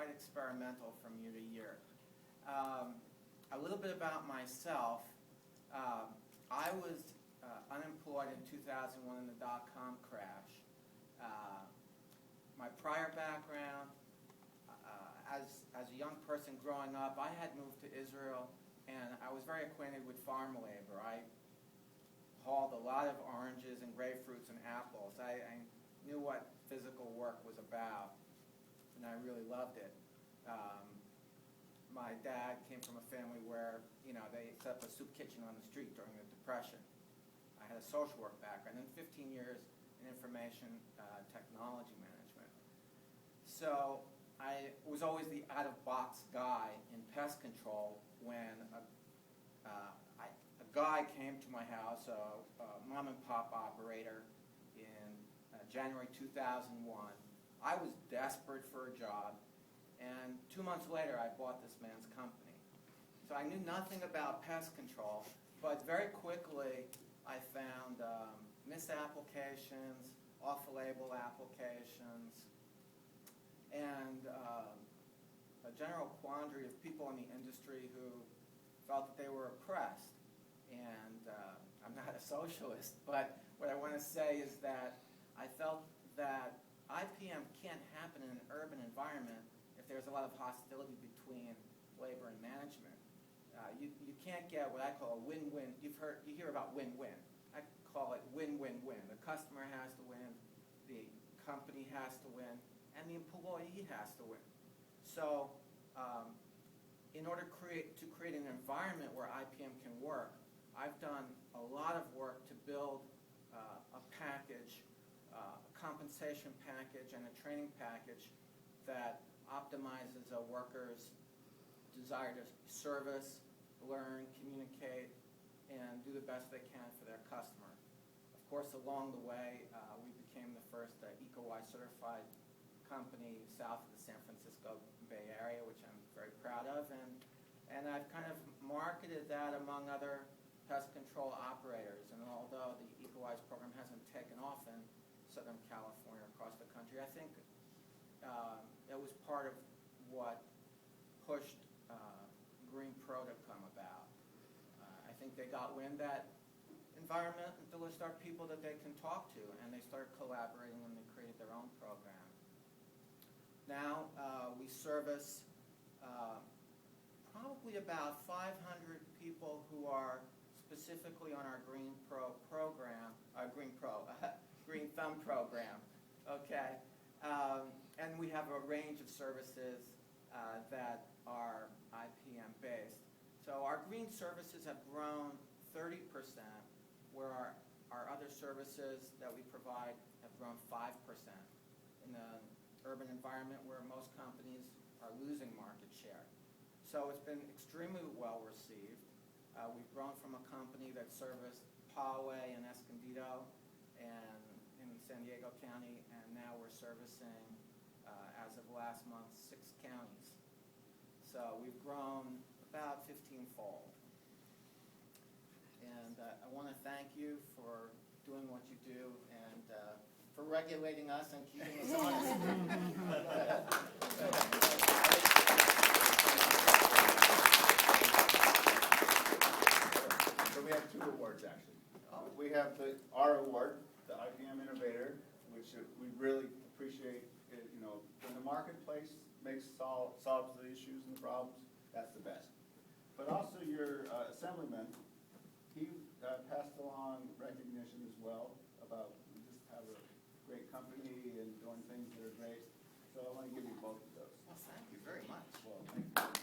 quite experimental from year to year. A little bit about myself. I was unemployed in 2001 in the dot-com crash. My prior background, as a young person growing up, I had moved to Israel, and I was very acquainted with farm labor. I hauled a lot of oranges and grapefruits and apples. I knew what physical work was about, and I really loved it. My dad came from a family where, they set up a soup kitchen on the street during the Depression. I had a social work background and 15 years in information technology management. So I was always the out-of-box guy in pest control when a guy came to my house, a mom-and-pop operator, in January 2001. I was desperate for a job, and 2 months later I bought this man's company. So I knew nothing about pest control, but very quickly I found misapplications, off-label applications, and a general quandary of people in the industry who felt that they were oppressed. And I'm not a socialist, but what I want to say is that I felt that I.P.M. can't happen in an urban environment if there's a lot of hostility between labor and management. You can't get what I call a win-win. You hear about win-win. I call it win-win-win. The customer has to win, the company has to win, and the employee has to win. So in order to create an environment where I.P.M. can work, I've done a lot of work to build a package, a compensation package and a training package that optimizes a worker's desire to service, learn, communicate, and do the best they can for their customer. Of course, along the way, we became the first EcoWise certified company south of the San Francisco Bay Area, which I'm very proud of, and I've kind of marketed that among other pest control operators. And although the EcoWise program hasn't taken off in Southern California, across the country, I think it was part of what pushed Green Pro to come about. I think they got wind that environmentalists are people that they can talk to, and they started collaborating and they created their own program. Now we service probably about 500 people who are specifically on our Green Pro program, Green Thumb program, okay? And we have a range of services that are I.P.M. based. So our green services have grown 30%, where our other services that we provide have grown 5% in an urban environment where most companies are losing market share. So it's been extremely well received. We've grown from a company that serviced Poway and Escondido and in San Diego County, and now we're servicing, as of last month, 6 counties. So we've grown about 15-fold. And I want to thank you for doing what you do and for regulating us and keeping us honest. So we have 2 awards, actually. We have our award, the I.P.M. Innovator, which we really appreciate. When the marketplace solves the issues and the problems, that's the best. But also your assemblyman, he passed along recognition as well about we just have a great company and doing things that are great. So I want to give you both of those. Well, thank you very much. Well, thank you.